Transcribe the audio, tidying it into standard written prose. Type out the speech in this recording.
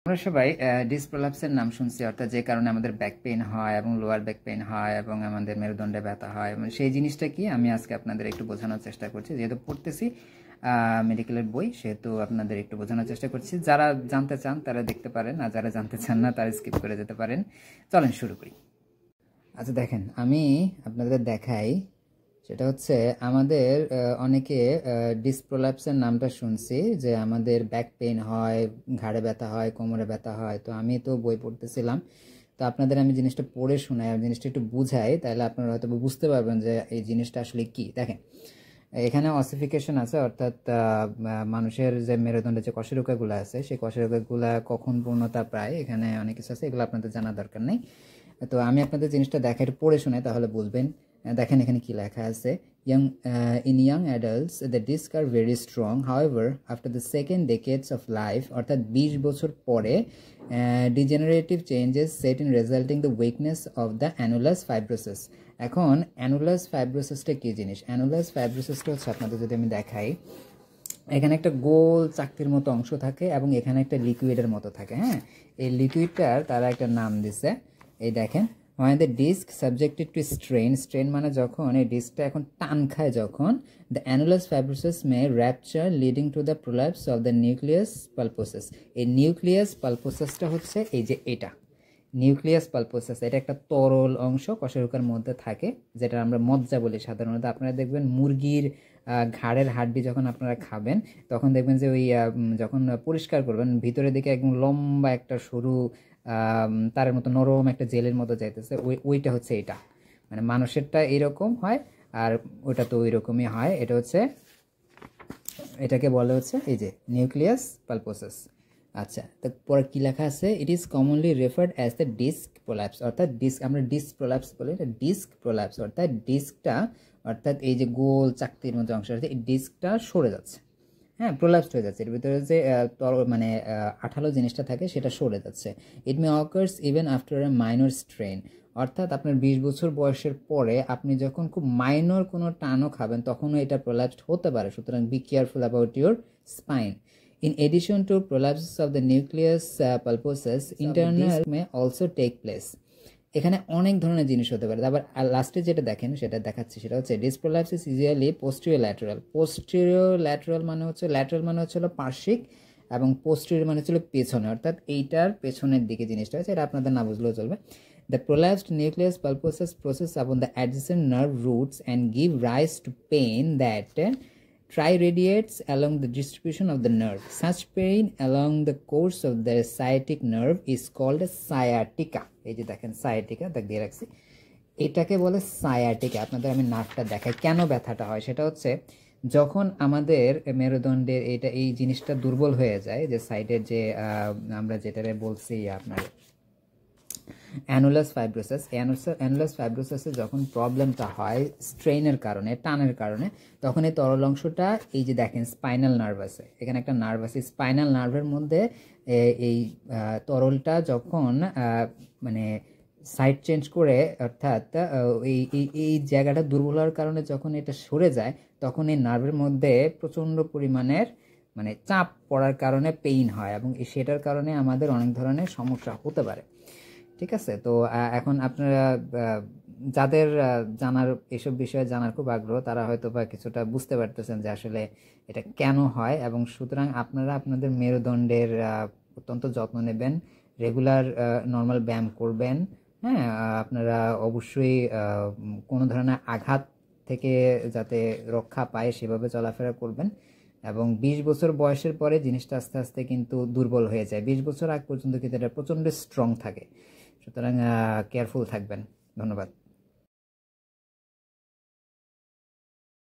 আমরা সবাই ডিস্ক প্রলাপসের নাম শুনছি, অর্থাৎ যে কারণে আমাদের ব্যাক পেইন হয় এবং লোয়ার ব্যাক পেইন হয় এবং আমাদের মেরুদণ্ডে ব্যথা হয়। মানে সেই জিনিসটা কি আমি আজকে আপনাদের একটু বোঝানোর চেষ্টা করছি। যেহেতু পড়তেছি মেডিকেলের বই, সেহেতু আপনাদের একটু বোঝানোর চেষ্টা করছি। যারা জানতে চান তারা দেখতে পারেন, আর যারা জানতে চান না তারা স্কিপ করে যেতে পারেন। চলেন শুরু করি। আচ্ছা দেখেন, আমি আপনাদের দেখাই। সেটা হচ্ছে আমাদের অনেকে ডিস্ক প্রলাপসের নামটা শুনছি, যে আমাদের ব্যাক পেইন হয়, ঘাড়ে ব্যথা হয়, কোমরে ব্যথা হয়। তো আমি তো বই পড়তেছিলাম, তো আপনাদের আমি জিনিসটা পড়ে শোনাই, জিনিসটা একটু বুঝাই, তাহলে আপনারা হয়তো বুঝতে পারবেন যে এই জিনিসটা আসলে কি। দেখেন, এখানে অসিফিকেশন আছে, অর্থাৎ মানুষের যে মেরুদণ্ডে যে কশেরুকাগুলো আছে, সেই কশেরুকাগুলা কখন পূর্ণতা প্রায়, এখানে অনেক কিছু আছে, এগুলো আপনাদের জানা দরকার নেই। তো আমি আপনাদের জিনিসটা দেখা একটু পড়ে শোনাই, তাহলে বুঝবেন। দেখেন এখানে কি লেখা আছে। In young adults the discs are very strong, however after the second decades of life অর্থাৎ 20 বছর পরে degenerative changes set in resulting the weakness of the annulus fibrosus। এখন annulus fibrosisটা কি জিনিস? annulus fibrosisটা হচ্ছে, আপনাদের যদি আমি দেখাই, এখানে একটা গোল চাকতির মতো অংশ থাকে এবং এখানে একটা লিকুইডের মতো থাকে। হ্যাঁ, এই লিকুইডটার তারা একটা নাম দিছে। এই দেখেন, when the disc subjected to strain মানে যখন এই ডিস্কটা এখন টান খায়, যখন the annulus fibrosus may rupture leading to the prolapse of the nucleus pulposus। এই নিউক্লিয়াস পালপোসাসটা হচ্ছে এই যে এটা নিউক্লিয়াস পালপোসাস, এটা একটা তরল অংশ কশেরুকার মধ্যে থাকে, যেটা আমরা মজ্জা বলি সাধারণত। আপনারা দেখবেন মুরগির ঘাড়ের হাড্ডি যখন আপনারা খাবেন, তখন দেখবেন যে ওই যখন পরিষ্কার করবেন, ভিতরের দিকে একদম লম্বা একটা সরু তারের মতো নরম একটা জেলের মতো যাইতেছে, ওইটা হচ্ছে এটা। মানে মানুষেরটা এরকম হয়, আর ওইটা তো ওই রকমই হয়। এটা হচ্ছে, এটাকে বলে হচ্ছে এই যে নিউক্লিয়াস পালপোসাস। আচ্ছা, তো পরে কি লেখা আছে? It is commonly referred as the disc prolapse, অর্থাৎ ডিস্ক, আমরা ডিস্ক প্রোল্যাপস বলি, এটা ডিস্ক প্রোল্যাপস, অর্থাৎ ডিস্কটা, অর্থাৎ এই যে গোল চাকতির মতো অংশ আছে, এই ডিস্কটা সরে যাচ্ছে। হ্যাঁ, প্রোল্যাপসড হয়ে যাচ্ছে, এর ভিতরে যে মানে আঠালো জিনিসটা থাকে সেটা সরে যাচ্ছে। It may occurs even after a minor strain, অর্থাৎ আপনার 20 বছর বয়সের পরে আপনি যখন খুব মাইনর কোনো টানও খাবেন, তখনও এটা প্রোল্যাপসড হতে পারে। সুতরাং be careful about your spine. In addition to prolapse of the nucleus pulposus, internal may also take place। এখানে অনেক ধরনের জিনিস হতে পারে। তারপর লাস্টে যেটা দেখেন, সেটা দেখাচ্ছি, সেটা হচ্ছে disc prolapse is usually posterior lateral. Posterior lateral মানে হচ্ছে, ল্যাটারাল মানে হচ্ছে পার্শ্বিক, এবং পোস্টেরিয়র মানে হচ্ছে পেছনে, অর্থাৎ এইটার পেছনের দিকে জিনিসটা আছে। এটা আপনাদের না বুঝলেও চলবে। The prolapsed nucleus pulposus process upon the adjacent nerve roots and give rise to pain that triradiates along the distribution of the nerve. Such pain along the course of the sciatic nerve is called sciatica। এই যে দেখেন sciatica দেখ দিয়ে রাখছি, এটাকে বলে sciatica। আপনাদের আমি নার্ভটা দেখাই কেন ব্যথাটা হয়। সেটা হচ্ছে, যখন আমাদের মেরুদণ্ডের এই জিনিসটা দুর্বল হয়ে যায়, যে সাইডের যে আমরা যেটারে বলছি আপনার অ্যানুলাস ফাইব্রোসাস, অ্যানুলাস ফাইব্রোসাসে যখন প্রবলেমটা হয় স্ট্রেনের কারণে, টানের কারণে, তখন এই তরল অংশটা, এই যে দেখেন স্পাইনাল নার্ভ আছে, এখানে একটা নার্ভ আছে, স্পাইনাল নার্ভের মধ্যে এই তরলটা যখন মানে সাইড চেঞ্জ করে, অর্থাৎ এই জায়গাটা দুর্বল হওয়ার কারণে যখন এটা সরে যায়, তখন এই নার্ভের মধ্যে প্রচণ্ড পরিমাণের মানে চাপ পড়ার কারণে পেইন হয়, এবং সেটার কারণে আমাদের অনেক ধরনের সমস্যা হতে পারে। ঠিক আছে, তো এখন আপনারা যাদের জানার, এসব বিষয়ে জানার খুব আগ্রহ, তারা হয়তো বা কিছুটা বুঝতে পারতেছেন যে আসলে এটা কেন হয়। এবং সুতরাং আপনারা আপনাদের মেরুদণ্ডের অত্যন্ত যত্ন নেবেন, রেগুলার নর্মাল ব্যায়াম করবেন। হ্যাঁ, আপনারা অবশ্যই কোনো ধরনের আঘাত থেকে যাতে রক্ষা পায় সেভাবে চলাফেরা করবেন। এবং 20 বছর বয়সের পরে জিনিসটা আস্তে আস্তে কিন্তু দুর্বল হয়ে যায়। 20 বছর আগ পর্যন্ত কিন্তু এটা প্রচণ্ড স্ট্রং থাকে। সুতরাং কেয়ারফুল থাকবেন। ধন্যবাদ।